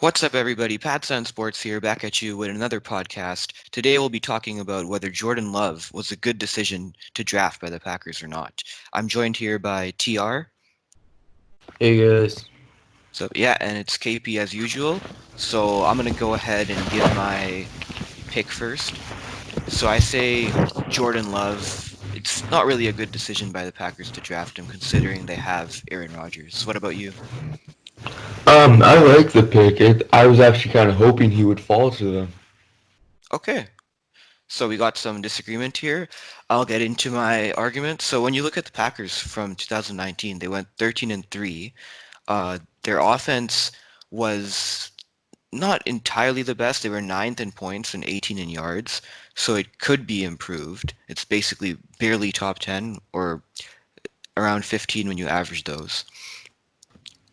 What's up, everybody? Pat Sun Sports here, back at you with another podcast. Today, we'll be talking about whether Jordan Love was a good decision to draft by the Packers or not. I'm joined here by TR. Hey guys. So, yeah, and it's KP as usual. So, I'm going to go ahead and give my pick first. So, I say Jordan Love. It's not really a good decision by the Packers to draft him, considering they have Aaron Rodgers. What about you? I like the pick. I was actually kind of hoping he would fall to them. Okay, so we got some disagreement here. I'll get into my argument. So when you look at the Packers from 2019, they went 13 and 3. Their offense was not entirely the best. They were ninth in points and 18 in yards, so it could be improved. It's basically barely top 10 or around 15 when you average those.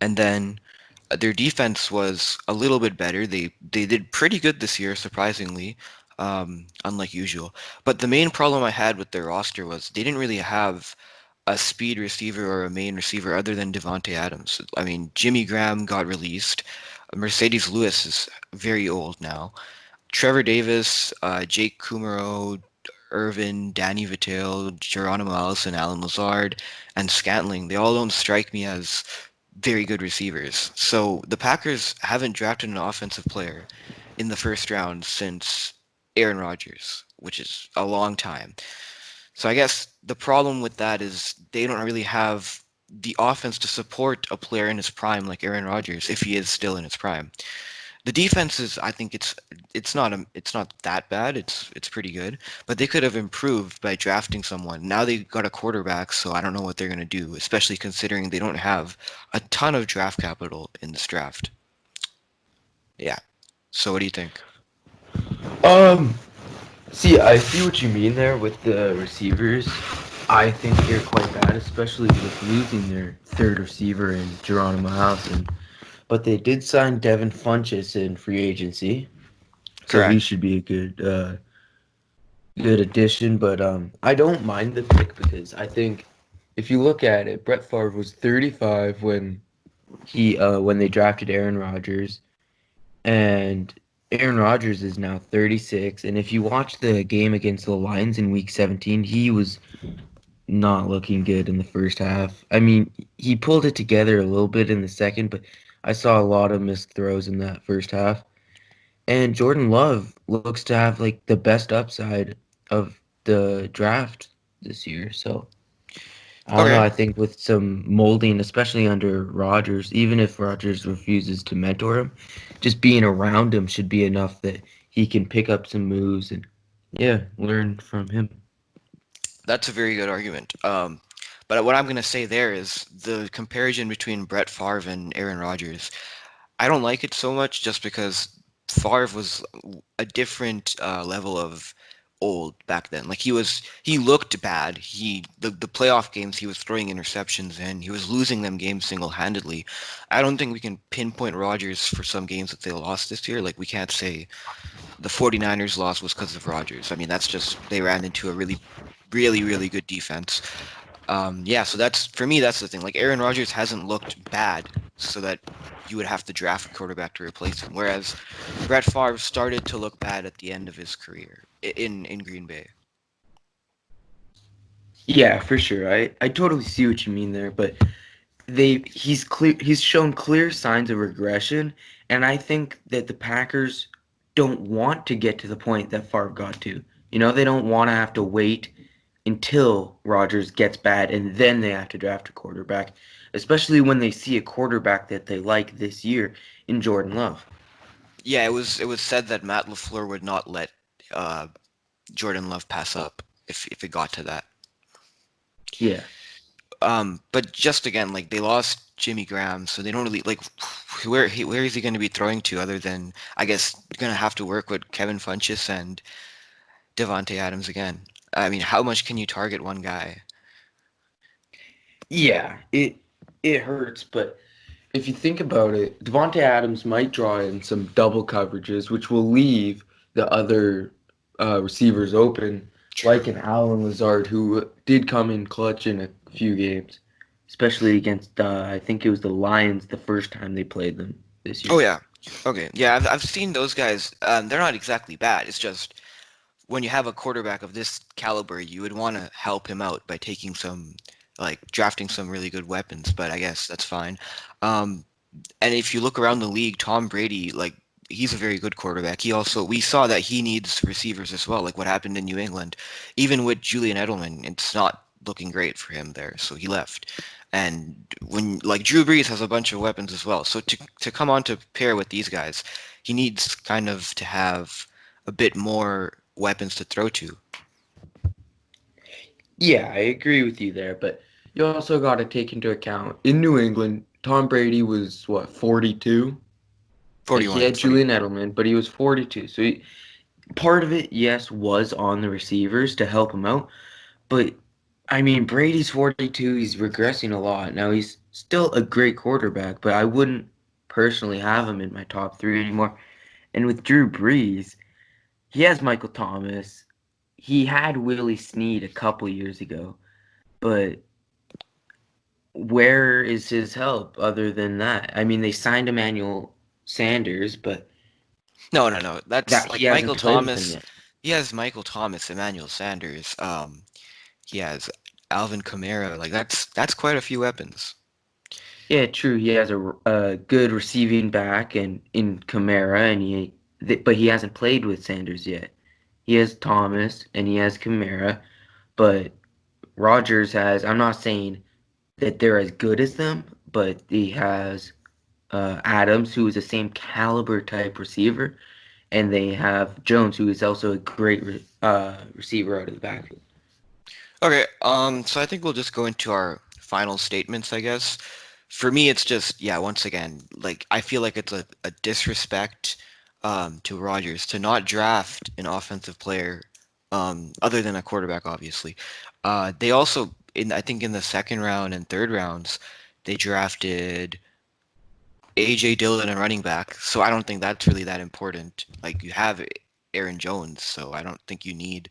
And then their defense was a little bit better. They did pretty good this year, surprisingly, unlike usual. But the main problem I had with their roster was they didn't really have a speed receiver or a main receiver other than Devontae Adams. I mean, Jimmy Graham got released. Mercedes Lewis is very old now. Trevor Davis, Jake Kumaro, Irvin, Danny Vitale, Geronimo Allison, Alan Lazard, and Scantling, they all don't strike me as very good receivers. So the Packers haven't drafted an offensive player in the first round since Aaron Rodgers, which is a long time. So I guess the problem with that is they don't really have the offense to support a player in his prime like Aaron Rodgers if he is still in his prime. The defense is, I think it's not that bad. It's pretty good, but they could have improved by drafting someone. Now they got a quarterback, so I don't know what they're gonna do, especially considering they don't have a ton of draft capital in this draft. Yeah. So what do you think? Um, I see what you mean there with the receivers. I think they're quite bad, especially with losing their third receiver in Geronimo Allison. But they did sign Devin Funchess in free agency, so he Correct. should be a good addition. But I don't mind the pick because I think if you look at it, Brett Favre was 35 when they drafted Aaron Rodgers. And Aaron Rodgers is now 36. And if you watch the game against the Lions in week 17, he was not looking good in the first half. I mean, he pulled it together a little bit in the second, but I saw a lot of missed throws in that first half. And Jordan Love looks to have like the best upside of the draft this year. So I don't know. Okay. I think with some molding, especially under Rodgers, even if Rodgers refuses to mentor him, just being around him should be enough that he can pick up some moves and, yeah, learn from him. That's a very good argument. But what I'm gonna say there is the comparison between Brett Favre and Aaron Rodgers. I don't like it so much just because Favre was a different level of old back then. Like he looked bad. The playoff games he was throwing interceptions in. He was losing them games single-handedly. I don't think we can pinpoint Rodgers for some games that they lost this year. Like we can't say the 49ers loss was because of Rodgers. I mean, that's just they ran into a really good defense. Yeah, so that's for me. That's the thing. Like Aaron Rodgers hasn't looked bad, so that you would have to draft a quarterback to replace him. Whereas Brett Favre started to look bad at the end of his career in Green Bay. Yeah, for sure. I totally see what you mean there, but he's shown clear signs of regression, and I think that the Packers don't want to get to the point that Favre got to. They don't want to have to wait until Rodgers gets bad and then they have to draft a quarterback, especially when they see a quarterback that they like this year in Jordan Love. Yeah, it was said that Matt LaFleur would not let uh, Jordan Love pass up if it got to that. Yeah. But just again, like they lost Jimmy Graham, so they don't really like where is he going to be throwing to other than I guess going to have to work with Kevin Funchess and Devontae Adams again. I mean, how much can you target one guy? Yeah, it hurts, but if you think about it, Devonte Adams might draw in some double coverages, which will leave the other receivers open, True. like an Alan Lazard, who did come in clutch in a few games, especially against I think it was the Lions the first time they played them this Oh year. yeah. Okay, yeah, I've seen those guys. They're not exactly bad. It's just when you have a quarterback of this caliber, you would want to help him out by taking some, like drafting some really good weapons. But I guess that's fine. Um, and if you look around the league, Tom Brady, like he's a very good quarterback. He also we saw that he needs receivers as well, like what happened in New England. Even with Julian Edelman, it's not looking great for him there, so he left. And when like Drew Brees has a bunch of weapons as well, so to come on to pair with these guys, he needs kind of to have a bit more weapons to throw to. Yeah, I agree with you there, but you also got to take into account in New England, Tom Brady was what, 42? Like he 41, had 40. Julian Edelman, but he was 42. So part of it, yes, was on the receivers to help him out. But I mean, Brady's 42. He's regressing a lot. Now he's still a great quarterback, but I wouldn't personally have him in my top three anymore. And with Drew Brees, he has Michael Thomas. He had Willie Snead a couple years ago, but where is his help other than that? I mean, they signed Emmanuel Sanders, but No, no, no. That's that like he Michael hasn't played with him Thomas. yet. He has Michael Thomas, Emmanuel Sanders. He has Alvin Kamara. Like that's quite a few weapons. Yeah, true. He has a good receiving back and in Kamara, and but he hasn't played with Sanders yet. He has Thomas and he has Kamara, but Rogers has. I'm not saying that they're as good as them, but he has Adams, who is the same caliber type receiver, and they have Jones, who is also a great receiver out of the backfield. Okay, so I think we'll just go into our final statements, I guess. For me, it's just, yeah, once again, like I feel like it's a disrespect to Rodgers to not draft an offensive player other than a quarterback, obviously. They also, I think in the second round and third rounds, they drafted AJ Dillon and running back. So I don't think that's really that important. Like you have Aaron Jones, so I don't think you need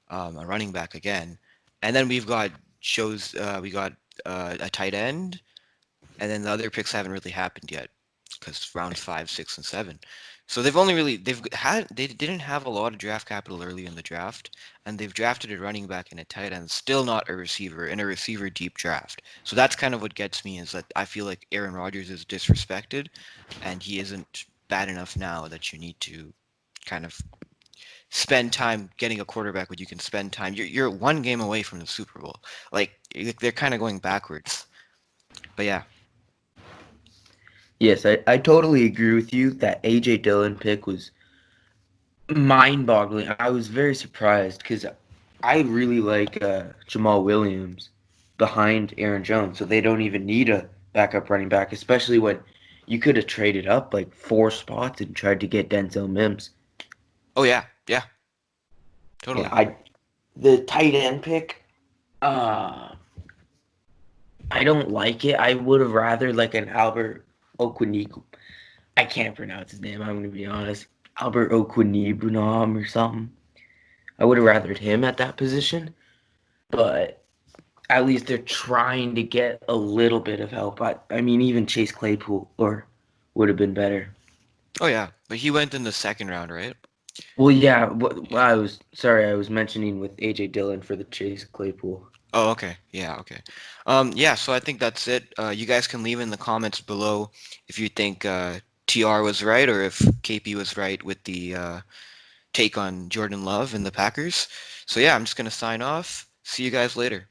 a running back again. And then we got a tight end, and then the other picks haven't really happened yet because rounds 5, 6, and 7. So they didn't have a lot of draft capital early in the draft, and they've drafted a running back and a tight end, still not a receiver in a receiver deep draft. So that's kind of what gets me is that I feel like Aaron Rodgers is disrespected, and he isn't bad enough now that you need to kind of spend time getting a quarterback when you can spend time. You're one game away from the Super Bowl. Like they're kind of going backwards. But yeah. Yes, I totally agree with you. That AJ Dillon pick was mind-boggling. I was very surprised because I really like Jamal Williams behind Aaron Jones, so they don't even need a backup running back, especially when you could have traded up like 4 spots and tried to get Denzel Mims. Oh yeah, yeah, Yeah, totally. I the tight end pick, uh, I don't like it. I would have rather like an Albert Okwuniku. I can't pronounce his name. I'm gonna be honest. Albert Okwunibunam or something. I would have rathered him at that position, but at least they're trying to get a little bit of help. I mean, even Chase Claypool or would have been better. Oh yeah, but he went in the second round, right? Well, yeah. I was sorry. I was mentioning with AJ Dillon for the Chase Claypool. Oh, okay. Yeah, okay. Yeah, so I think that's it. You guys can leave in the comments below if you think TR was right or if KP was right with the take on Jordan Love and the Packers. So yeah, I'm just gonna sign off. See you guys later.